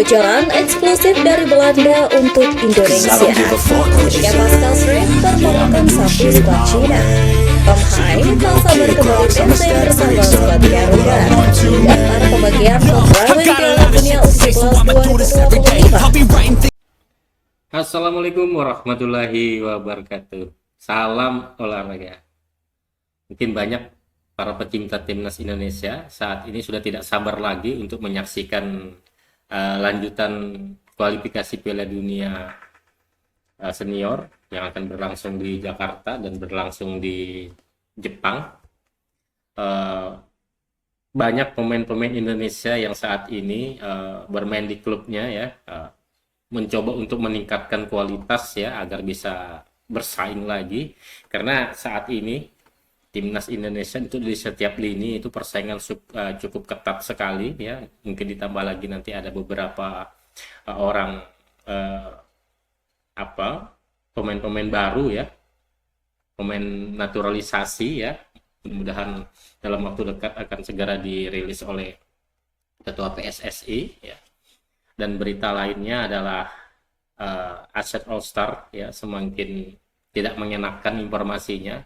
Bocoran eksklusif dari Belanda untuk Indonesia. Ketika Pascal Struijk mempermalukan satu skuad Cina, Tom Hai tak sabar kembali pensiun bersama skuad Garuda. Daftar pembagian pembayaran Piala Dunia U17 2025. Assalamualaikum warahmatullahi wabarakatuh. Salam olahraga. Mungkin banyak para pecinta timnas Indonesia saat ini sudah tidak sabar lagi untuk menyaksikan lanjutan kualifikasi Piala Dunia senior yang akan berlangsung di Jakarta dan berlangsung di Jepang. Banyak pemain-pemain Indonesia yang saat ini bermain di klubnya ya, mencoba untuk meningkatkan kualitas ya agar bisa bersaing lagi, karena saat ini timnas Indonesia itu di setiap lini itu persaingan cukup ketat sekali ya. Mungkin ditambah lagi nanti ada beberapa orang pemain-pemain baru ya, pemain naturalisasi ya. Mudah-mudahan dalam waktu dekat akan segera dirilis oleh Ketua PSSI ya. Dan berita lainnya adalah Aset All Star ya, semakin tidak mengenakan informasinya.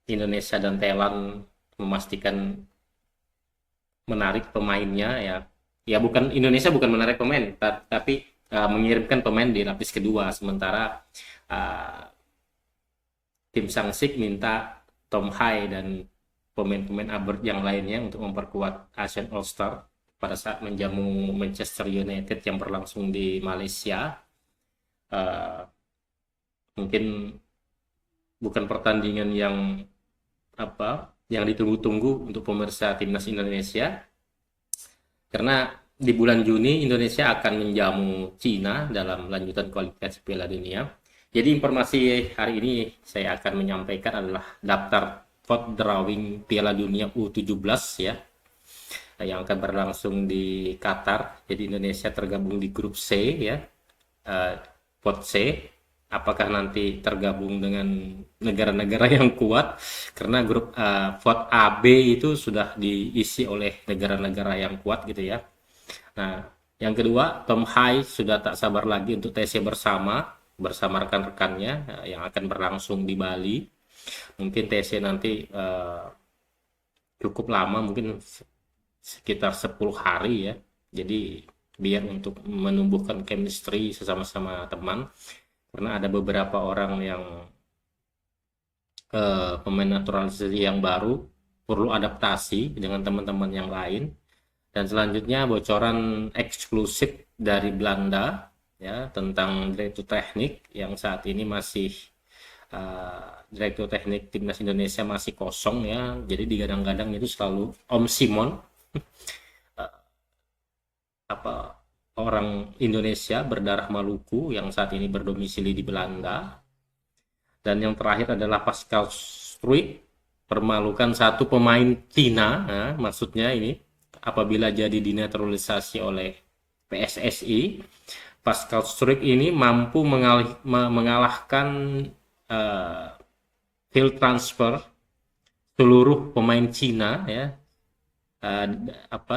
Indonesia dan Thailand memastikan menarik pemainnya ya bukan Indonesia bukan menarik pemain tapi mengirimkan pemain di lapis kedua, sementara tim Sangsik minta Tom Hai dan pemain-pemain abad yang lainnya untuk memperkuat Asian All Star pada saat menjamu Manchester United yang berlangsung di Malaysia. Mungkin bukan pertandingan yang ditunggu-tunggu untuk pemirsa timnas Indonesia, karena di bulan Juni Indonesia akan menjamu Cina dalam lanjutan kualifikasi Piala Dunia. Jadi informasi hari ini saya akan menyampaikan adalah daftar pot drawing Piala Dunia U17 ya, yang akan berlangsung di Qatar. Jadi Indonesia tergabung di grup C ya, pot C. Apakah nanti tergabung dengan negara-negara yang kuat, karena grup pot AB itu sudah diisi oleh negara-negara yang kuat gitu ya. Nah, yang kedua, Tom Hai sudah tak sabar lagi untuk TC bersama rekan-rekannya yang akan berlangsung di Bali. Mungkin TC nanti cukup lama, mungkin sekitar 10 hari ya. Jadi biar untuk menumbuhkan chemistry sesama-sama teman, karena ada beberapa orang yang pemain naturalisasi yang baru perlu adaptasi dengan teman-teman yang lain. Dan selanjutnya bocoran eksklusif dari Belanda ya tentang direktur teknik yang saat ini masih direktur teknik timnas Indonesia masih kosong ya. Jadi digadang-gadang itu selalu Om Simon orang Indonesia berdarah Maluku yang saat ini berdomisili di Belanda. Dan yang terakhir adalah Pascal Struijk permalukan satu pemain Cina. Nah, maksudnya ini apabila jadi dinaturalisasi oleh PSSI, Pascal Struijk ini mampu mengalahkan field transfer seluruh pemain Cina ya,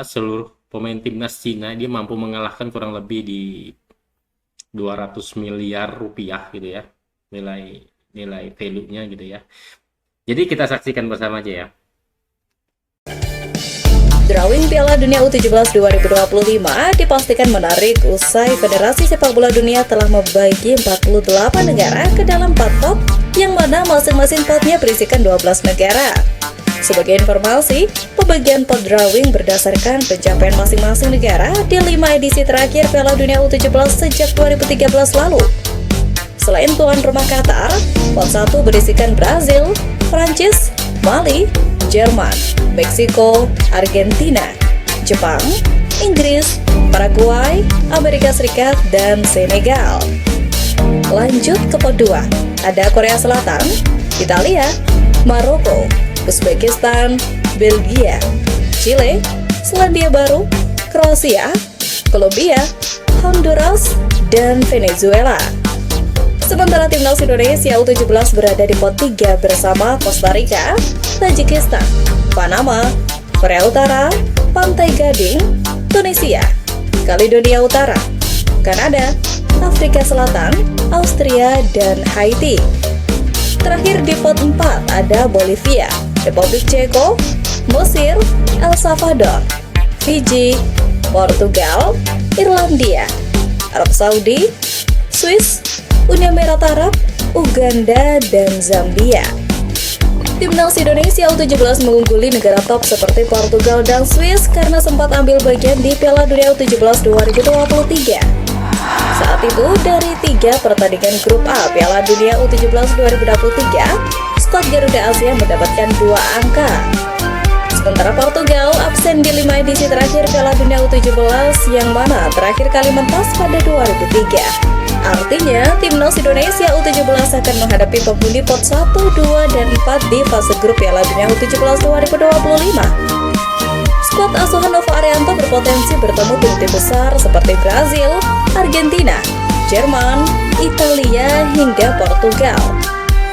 seluruh pemain timnas Cina. Dia mampu mengalahkan kurang lebih di 200 miliar rupiah gitu ya, nilai value-nya gitu ya. Jadi kita saksikan bersama aja ya. Drawing Piala Dunia U17 2025 dipastikan menarik usai Federasi Sepak Bola Dunia telah membagi 48 negara ke dalam 4 pot, yang mana masing-masing potnya berisikan 12 negara. Sebagai informasi, pembagian pot drawing berdasarkan pencapaian masing-masing negara di 5 edisi terakhir Piala Dunia U17 sejak 2013 lalu. Selain tuan rumah Qatar, pot 1 berisikan Brazil, Prancis, Mali, Jerman, Meksiko, Argentina, Jepang, Inggris, Paraguay, Amerika Serikat, dan Senegal. Lanjut ke pot 2, ada Korea Selatan, Italia, Maroko, Uzbekistan, Belgia, Chile, Selandia Baru, Kroasia, Kolombia, Honduras, dan Venezuela. Sementara timnas Indonesia U17 berada di pot 3 bersama Costa Rica, Tajikistan, Panama, Korea Utara, Pantai Gading, Tunisia, Kaledonia Utara, Kanada, Afrika Selatan, Austria, dan Haiti. Terakhir di pot 4 ada Bolivia, Republik Ceko, Mesir, El Salvador, Fiji, Portugal, Irlandia, Arab Saudi, Swiss, Uni Emirat Arab, Uganda, dan Zambia. Timnas Indonesia U17 mengungguli negara top seperti Portugal dan Swiss karena sempat ambil bagian di Piala Dunia U17 2023. Saat itu, dari 3 pertandingan grup A Piala Dunia U17 2023, skuad Garuda Asia mendapatkan 2 angka. Sementara Portugal absen di 5 edisi terakhir Piala Dunia U17 yang mana terakhir kali mentas pada 2003. Artinya, Timnas Indonesia U17 akan menghadapi penghuni pot 1, 2, dan 4 di fase grup Piala Dunia U17 2025. Skuad asuhan Nova Arianto berpotensi bertemu tim-tim besar seperti Brazil, Argentina, Jerman, Italia, hingga Portugal.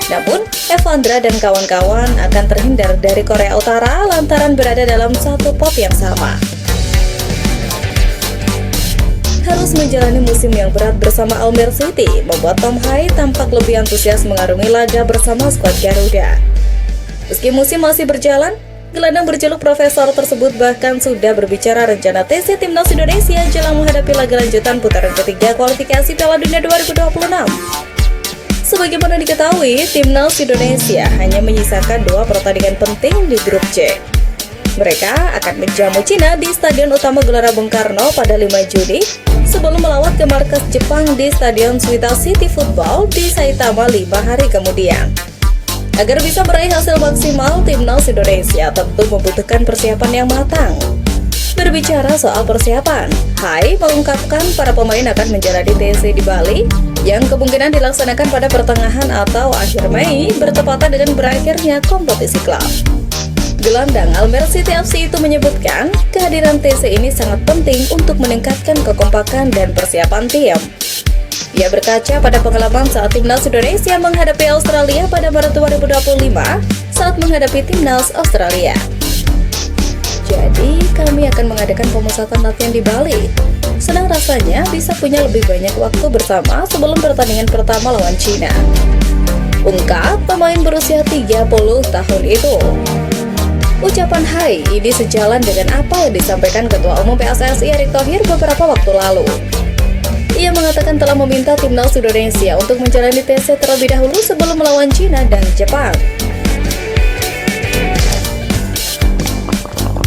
Namun, Evandra dan kawan-kawan akan terhindar dari Korea Utara lantaran berada dalam satu pot yang sama. Harus menjalani musim yang berat bersama Almere City membuat Tom Hai tampak lebih antusias mengarungi laga bersama skuad Garuda. Meski musim masih berjalan, gelandang berjuluk Profesor tersebut bahkan sudah berbicara rencana TC Timnas Indonesia jelang menghadapi laga lanjutan putaran ketiga kualifikasi Piala Dunia 2026. Sebagaimana diketahui, Timnas Indonesia hanya menyisakan 2 pertandingan penting di grup C. Mereka akan menjamu Cina di Stadion Utama Gelora Bung Karno pada 5 Juni sebelum melawat ke markas Jepang di Stadion Suita City Football di Saitama 5 hari kemudian. Agar bisa meraih hasil maksimal, Timnas Indonesia tentu membutuhkan persiapan yang matang. Berbicara soal persiapan, Hai mengungkapkan para pemain akan menjalani TC di Bali yang kemungkinan dilaksanakan pada pertengahan atau akhir Mei bertepatan dengan berakhirnya kompetisi klub. Gelandang Almere City FC itu menyebutkan kehadiran TC ini sangat penting untuk meningkatkan kekompakan dan persiapan tim. Ia berkaca pada pengalaman saat Timnas Indonesia menghadapi Australia pada Maret 2025 saat menghadapi Timnas Australia. Jadi, kami akan mengadakan pemusatan latihan di Bali. Senang rasanya bisa punya lebih banyak waktu bersama sebelum pertandingan pertama lawan Cina. Ungkap pemain berusia 30 tahun itu. Ucapan Hai ini sejalan dengan apa yang disampaikan Ketua Umum PSSI Erick Thohir beberapa waktu lalu. Ia mengatakan telah meminta Timnas Indonesia untuk menjalani TC terlebih dahulu sebelum melawan Cina dan Jepang.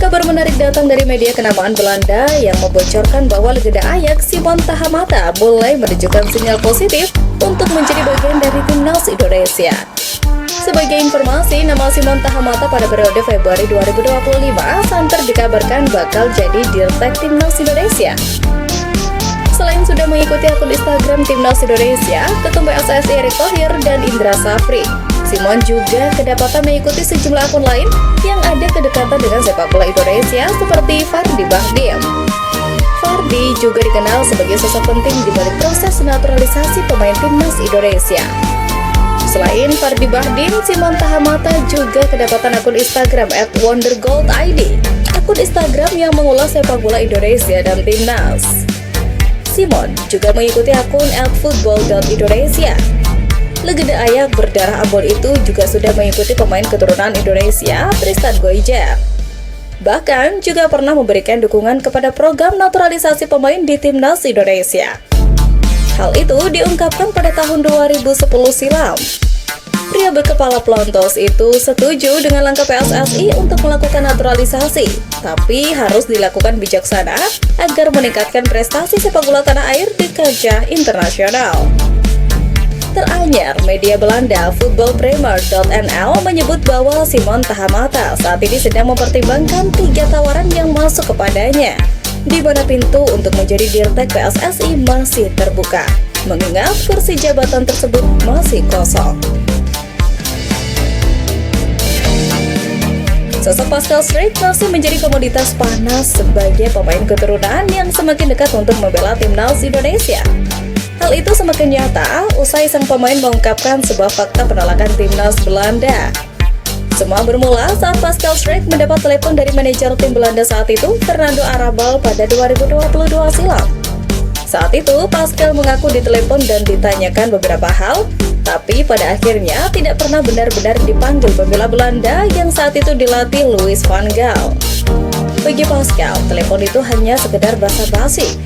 Kabar menarik datang dari media kenamaan Belanda yang membocorkan bahwa legenda Ajax Simon Tahamata mulai menunjukkan sinyal positif untuk menjadi bagian dari Timnas Indonesia. Sebagai informasi, nama Simon Tahamata pada periode Februari 2025 santer dikabarkan bakal jadi dirtek Timnas Indonesia. Selain sudah mengikuti akun Instagram Timnas Indonesia, Ketum PSSI Erick Thohir dan Indra Safri, Simon juga kedapatan mengikuti sejumlah akun lain yang ada kedekatan dengan sepak bola Indonesia seperti Fardi Bahdim. Fardi juga dikenal sebagai sosok penting di balik proses naturalisasi pemain Timnas Indonesia. Selain Fardi Bahdim, Simon Tahamata juga kedapatan akun Instagram @wondergoldid, akun Instagram yang mengulas sepak bola Indonesia dan Timnas. Simon juga mengikuti akun @football.indonesia. Legenda Ajax berdarah Ambon itu juga sudah mengikuti pemain keturunan Indonesia, Tristan Goijer. Bahkan juga pernah memberikan dukungan kepada program naturalisasi pemain di Timnas Indonesia. Hal itu diungkapkan pada tahun 2010 silam. Pria berkepala pelontos itu setuju dengan langkah PSSI untuk melakukan naturalisasi, tapi harus dilakukan bijaksana agar meningkatkan prestasi sepak bola tanah air di kancah internasional. Teranyar, media Belanda Voetbalpremier.nl menyebut bahwa Simon Tahamata saat ini sedang mempertimbangkan 3 tawaran yang masuk kepadanya, di mana pintu untuk menjadi dirtek PSSI masih terbuka, mengingat kursi jabatan tersebut masih kosong. Sosok Pascal Struijk masih menjadi komoditas panas sebagai pemain keturunan yang semakin dekat untuk membela Timnas Indonesia. Hal itu semakin nyata usai sang pemain mengungkapkan sebuah fakta penolakan Timnas Belanda. Semua bermula saat Pascal Struijk mendapat telepon dari manajer tim Belanda saat itu, Fernando Arrabal, pada 2022 silam. Saat itu, Pascal mengaku ditelepon dan ditanyakan beberapa hal, tapi pada akhirnya tidak pernah benar-benar dipanggil pembela Belanda yang saat itu dilatih Louis van Gaal. Bagi Pascal, telepon itu hanya sekedar basa-basi.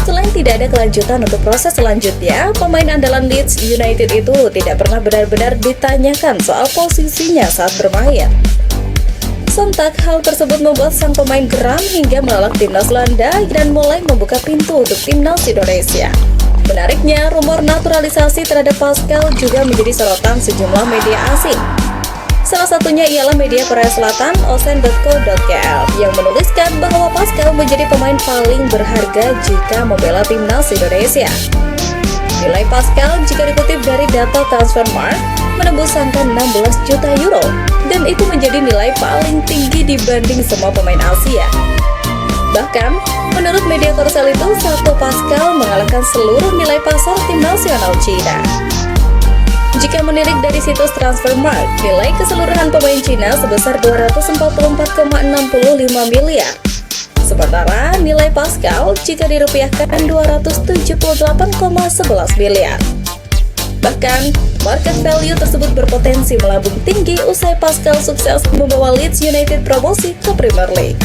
Selain tidak ada kelanjutan untuk proses selanjutnya, pemain andalan Leeds United itu tidak pernah benar-benar ditanyakan soal posisinya saat bermain. Sontak, hal tersebut membuat sang pemain geram hingga menolak timnas Belanda dan mulai membuka pintu untuk timnas Indonesia. Menariknya, rumor naturalisasi terhadap Pascal juga menjadi sorotan sejumlah media asing. Salah satunya ialah media Korea Selatan, osen.co.kl, yang menuliskan bahwa Pascal menjadi pemain paling berharga jika membela timnas Indonesia. Nilai Pascal jika dikutip dari data Transfermarkt menembus angka 16 juta euro, dan itu menjadi nilai paling tinggi dibanding semua pemain Asia. Bahkan, menurut media Korsel itu, satu Pascal mengalahkan seluruh nilai pasar tim nasional Cina. Jika menilik dari situs Transfermarkt, nilai keseluruhan pemain Cina sebesar 244,65 miliar. Sementara nilai Pascal jika dirupiahkan 278,11 miliar. Bahkan, market value tersebut berpotensi melambung tinggi usai Pascal sukses membawa Leeds United promosi ke Premier League.